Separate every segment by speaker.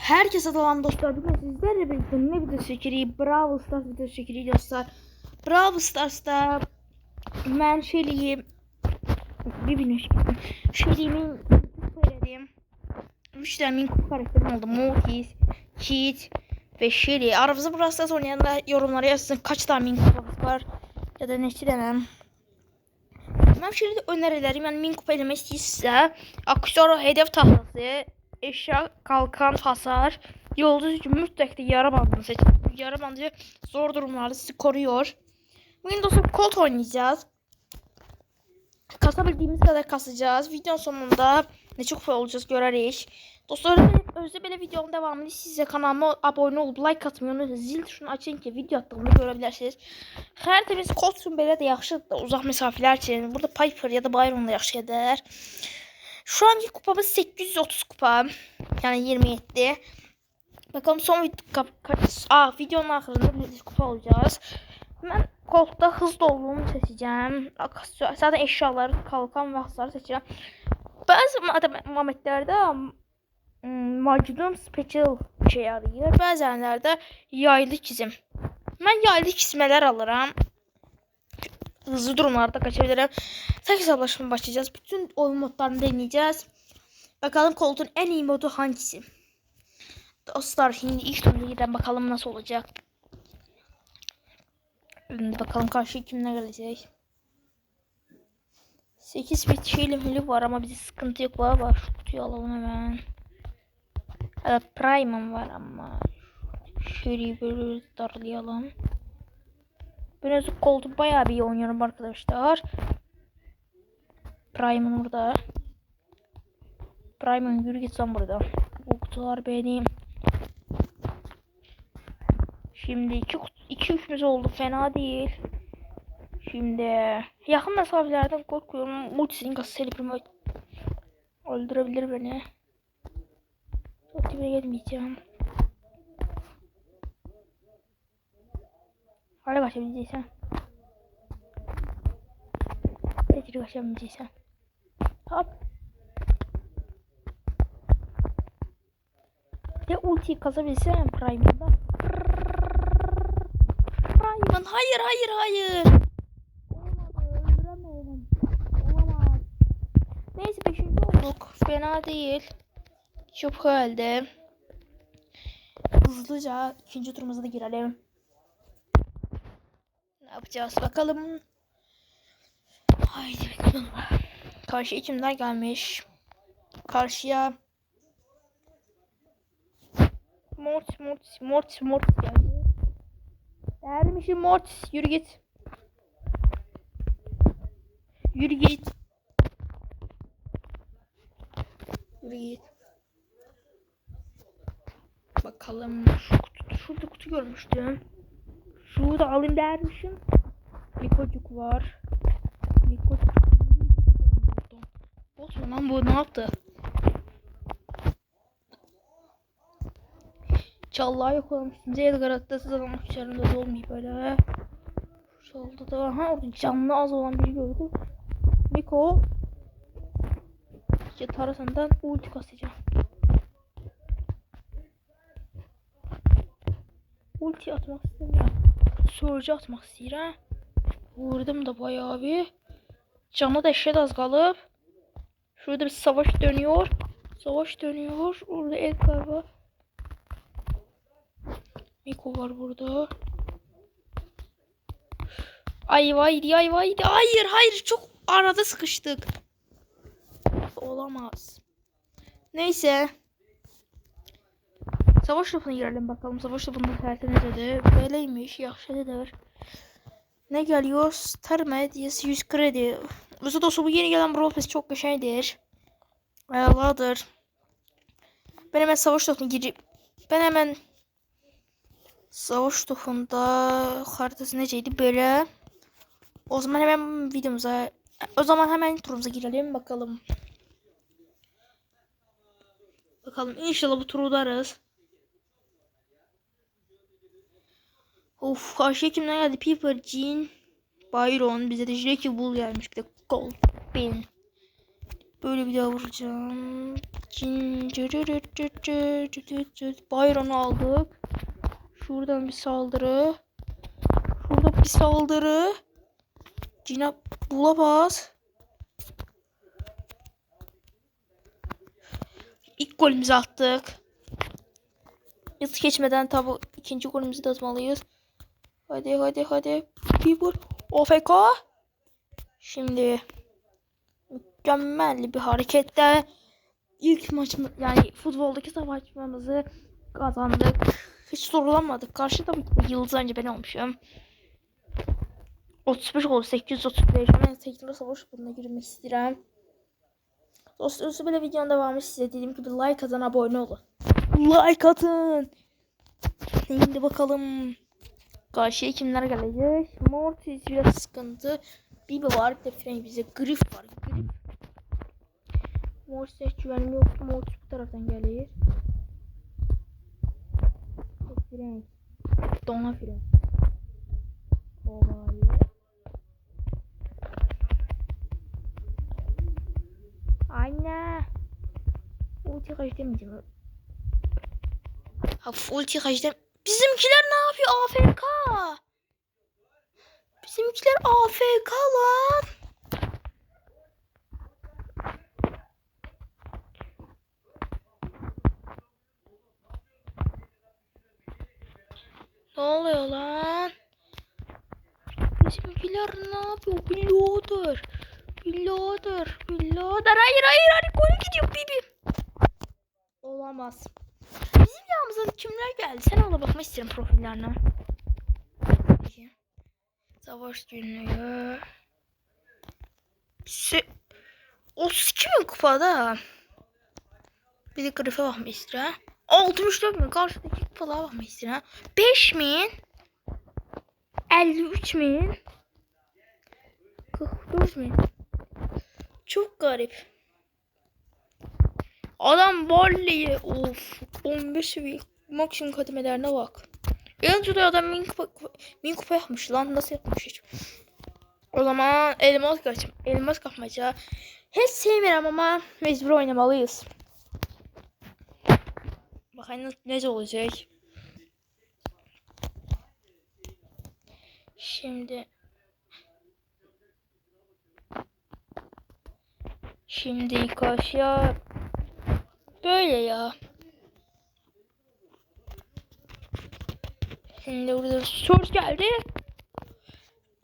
Speaker 1: Herkese selam dostlar. Bugün sizlerle birlikte ne video çekiriyi? Brawl Stars video çekiriyi dostlar. Brawl Stars'ta ben Shelly'yi Shelly'min söylediğim 3 tane min karakterim oldu. Mortis, Kit ve Shelly. Aramızda Brawl Stars oynayanlar yorumlara yazsın kaç tane min kupası var ya da neçə dənəm. Ben Shelly'de önerilerim, yani min kupa eləmək istəyirsə, aksiyonu hedef tahtası, eşya, kalkan, hasar, yıldız için mütləq də yara bandını seçin. Yara bandı zor durumlarda sizi koruyor. Bugün dostlar Colt oynayacağız. Kasabildiğimiz kadar kasacağız. Videonun sonunda ne çok fazla olacağız görərik. Dostlar özde böyle videonun devamını size kanalıma abone olup like atmayı unutmayın. Zil tuşunu açın ki video attığımda görebilirsiniz. Xəritəmiz Colt üçün belə də yaxşıdır da uzaq məsafələr üçün. Burada Piper ya da Byron da yaxşı edər. Şu anki kupamız 830 kupa. Yani 27. Bakalım son videonun axırında bir kupa olacağız. Ben Colt'da hızlı olduğumu seçeceğim. Zaten eşyaları, kalkan ve hasarı seçeceğim. Bazı momentlerde Magnum Special şey yarayır. Bəzənlərdə yaylı çizim. Ben yaylı çizmeler alırım. Hızlı durumlarda kaçabilirim. Tek hesaplaşma başlayacağız. Bütün oyun modlarını deneyeceğiz. Bakalım Colt'un en iyi modu hangisi? Dostlar şimdi ilk turnuya bakalım nasıl olacak. Bakalım karşı kimler gelecek. 8 bit şeyli var ama bize sıkıntı yok. Var. Şu kutuyu alalım hemen. Evet Prime'ım var ama. Şöyle böyle darlayalım. Ben Colt'u bayağı bir iyi oynuyorum arkadaşlar. Prime'ın burada. Prime'ın yürü git sen burada. Bu kutular benim. Şimdi iki üçümüz oldu, fena değil. Şimdi yakın mesafelerden korkuyorum. Multisinin kasayla primo öldürebilir beni. Çok dibe gelmeyeceğim. Hala kaçabileceksen. Tekrar kaçabileceksen. Hop. Ya ultiyi kazabilsem Prime'da. Prime'ın hayır. Olmadı, öldüremedim. Olamaz. Neyse 5. olduk. Fena değil. Çok halde. Hızlıca ikinci turumuza da girelim. Ne yapacağız bakalım. Haydi bakalım. Karşıya kimler gelmiş? Karşıya Mortis geldi. Değermişim Mortis, yürü git. Yürü git. Bakalım şurada kutu görmüştüm. Şurada alayım dermişim. Mikocuk var. Olsun lan bu ne yaptı? Çallığa yok olmuşsun. Edgar Atlas'ız adam uçlarında da olmuyor böyle. Şu solda da orada canlı az olan biri gördüm. Miko. İşte tarafından ulti kasacağım. Ulti atmak istemiyorum. Surge atmak istiyorum. Vurdum da bayağı bir. Canı da eşit az kalıp. Şurada bir savaş dönüyor. Orada Edgar var. Miko var burada. Hayır. Hayır. Çok arada sıkıştık. Olamaz. Neyse. Savaş topuna girelim bakalım. Savaş topunda tertemiz dedi. Böyleymiş. Yaxşıdır. Ne geliyor? Star Medyası 100 kredi. Mesela dostum bu yeni gelen Brawl Pass çok güzeldir. Ayarladır. Ben hemen savaş topuna girip. Savaş topunda haritası neceydi böyle. O zaman hemen turumuza girelim bakalım. İnşallah bu turu udarız. Of karşıya kimler geldi? Piper, Jean, Byron, bize de Jackie Bull gelmiş, bir de Colt, Ben. Böyle bir daha vuracağım. Byron'u aldık. Şuradan bir saldırı. Şurada bir saldırı. Cina bulamaz. İlk golümüzü attık. Yıldız geçmeden tabi ikinci golümüzü de atmalıyız. Hadi. Bir vur. OFK. Şimdi mükemmel bir hareketle ilk maçımız yani futboldaki savaşmamızı kazandık. Hiç sorulamadık. Karşıda bir yıldız önce ben olmuşum. 35 oldu 835. Hemen 8. savaş bununla girmek istedim. Dostlar böyle videonun devamı size dediğim gibi like atın, abone olun. Like atın. Şimdi bakalım karşıya kimler gelecek. Mortis biraz sıkıntı. Bibi var, bir de Frank bize. Griff var. Griff. Mortis'e hiç güvenim yok. Mortis bu taraftan gelir. Frank. Dona Frank. Kovali. Anne. Ulti kaç demeyeceğim. Hafif ulti kaç dem. Bizimkiler ne yapıyor? AFK. Bizimkiler AFK lan. Ne oluyor lan? Bizimkiler ne yapıyor? Billionaire. Hayır. Gol gidiyor Bibi. Olamaz. Bizim yanımıza kimler geldi? Sen ona bakmak isterim profillerine. Savaş günlüğü. 32 mi kupada? Bir de Griff'e bakmak isterim. 64 mi? Karşıdaki kupalara bakmak isterim. 5.000. 53.000. 44.000. Çok garip. Adam Barley'e of 15 seviye maksimum kademelerine bak. Yanınca da adam min kupa yapmış lan, nasıl yapmış hiç. O zaman elmas kapmaca. Hiç sevmiyorum ama mecbur oynamalıyız. Bakayım ne olacak. Şimdi karşıya böyle ya. Şimdi burada source geldi.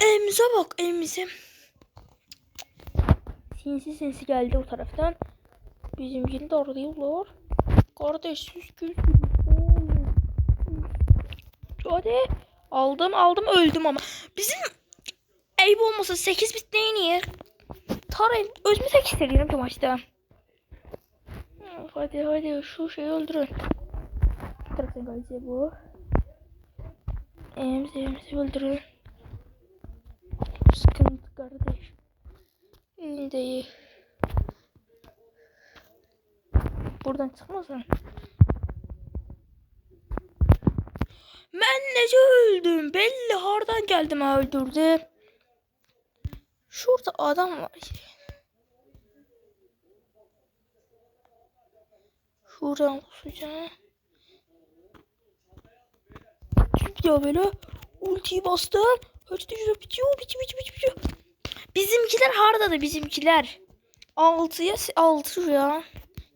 Speaker 1: Elimize bak, elimize. Sinsi geldi o taraftan. Bizimkini de arıyorlar. Kardeş süsküz. Hadi. Aldım öldüm ama. Bizim ayıp olmasa 8 bit neyin tarayın. Özümü tek istedim bu maçta. Hadi şu şeyi öldürün. Taraftan gelecek bu. Emzi öldürün. Sıkıntı kardeş. İyi. Buradan çıkmasın. Ben nece öldüm? Belli hardan geldim öldürdü. Şurada adam var. Şuradan kusacağım. Bitiyor böyle. Ultiyi bastım. Bitiyor. Bizimkiler hardadı bizimkiler. 6'ya 6 ya.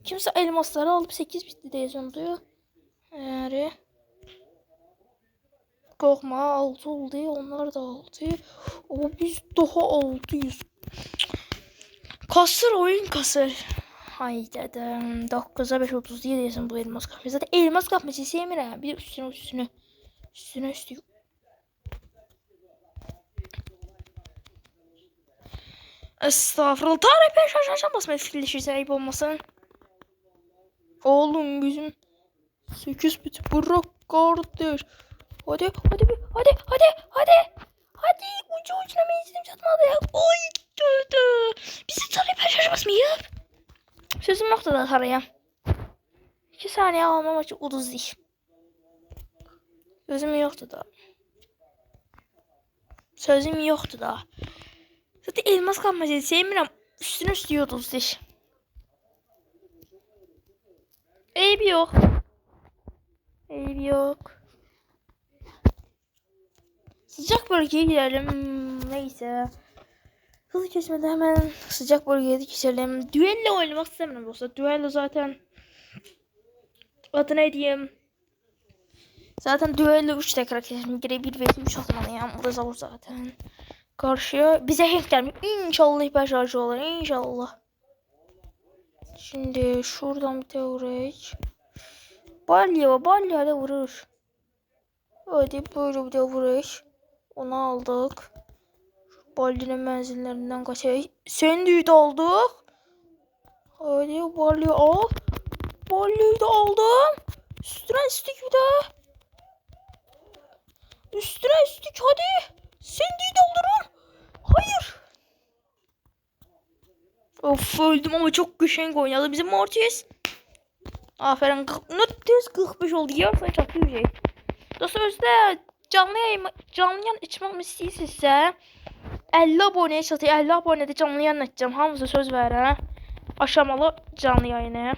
Speaker 1: Kimse elmasları alıp 8 bitti diye sanıyor. Yani. Korkma 6 oldu. Onlar da 6. Ama biz daha 600. Oyun kasır. Hay dedim. 9'a 5.30 diye diyorsun bu elmas kapmayı. Zaten elmas kapmayı sevmiyorum. Bir üstüne. Üstüne. Estağfurullah. Tarih peş aşağı basmaya fikirleşirse ayıp olmasın. Oğlum bizim 8 bit bırak kardeş. Hadi. Ucuna meclim çatmadı ya. Oy dödü. Bizi tarih peş aşağı basmayıp. Sözüm yoktu da taraya. 2 saniye almam açık 30 değil. Sözüm yoktu da. Zaten elmas kalmayacak. Sevmiyorum. Üstüne 30 değil. Eybi yok. Eybi yok. Sıcak bölgeye gidelim. Neyse. Hızlı kesmeden hemen sıcak bölgeye geçelim. Düello oynamak istemiyorum dostlar. Düello zaten adı ne diyeyim? Zaten düello 3 tekrar kesin. Gire 1 vs 3 atmalıyım. O da zor zaten. Karşıya bize hack gelmiyor. İnşallah hiper şarjı olur. İnşallah. Şimdi şuradan bir teorik. Balya da vurur. Hadi böyle bir de vuruş. Onu aldık. Balyanın menzillerinden kaçayım. Sendüğü de aldık. Hadi balya al. Balyayı da aldım. Üstüne üstlük bir daha. Üstüne üstlük hadi. Sendüğü de alırım. Hayır. Of öldüm ama çok güçlü oynadı bizim Mortis. Aferin. 45 oldu. Yarısı çok iyi bir şey. Dostlar özdə canlı yayın içməm istəyirsinizsə 50 aboneye çatır. 50 abonede canlı yayın açacağım. Hamınıza söz verirəm. Aşamalı canlı yayını.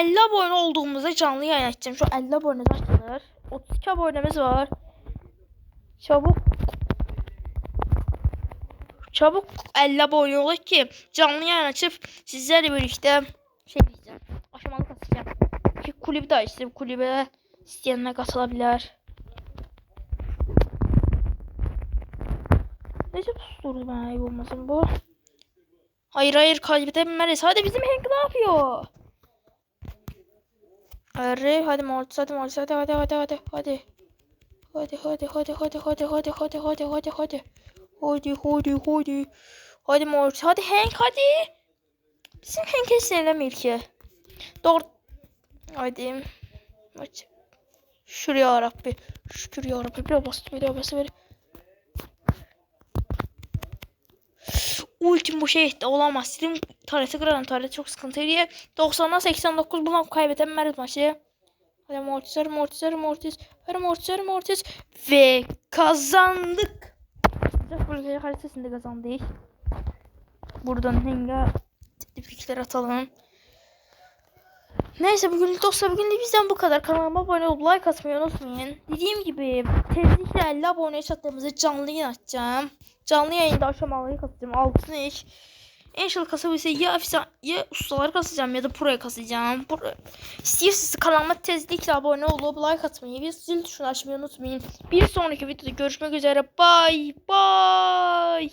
Speaker 1: 50 abone olduğumuzda canlı yayın açacağım. Şu 50 abone açılır. 32 abonemiz var. Çabuk 50 abone olaq ki canlı yayın açıp sizlerle birlikte şey diyeceğim. Aşamalı katacağım. Ki kulübü de açtım. Kulübe İsteyenler katılabilir. Nece tutulur bana ayıp olmasın bu. Hayır kaybedememeliyiz. Hadi bizim Hank ne yapıyor? Hadi Mortis hadi. Hadi Mortis hadi Hank hadi. Bizim Hank'e sinirlenmeyir ki. Doğru. Hadi. Maç. Şuraya Rabbi. Şükür ya Rabbi. Bir daha bastı. Ultim bu şey etti. Olamaz. Sizin tarihte kıran tarihte çok sıkıntıydı. 90'dan 89 buna kaybedemez maçı. Hadi Mortis. Ve kazandık. Sıcak bölge haritasında kazandık. Buradan Heng'e fikirler atalım. Neyse bugünlük dostlar bizden bu kadar. Kanalıma abone olup like atmayı unutmayın. Dediğim gibi tezlikle 50 aboneye çattığımızda canlı yayın açacağım. Canlı yayında aşamaları kasacağım. Altın iş. İnşallah kasabilse ya ustaları kasacağım ya da pro'ya kasacağım. İstiyorsanız kanalıma tezlikle abone olup like atmayı ve zil tuşunu açmayı unutmayın. Bir sonraki videoda görüşmek üzere. Bye.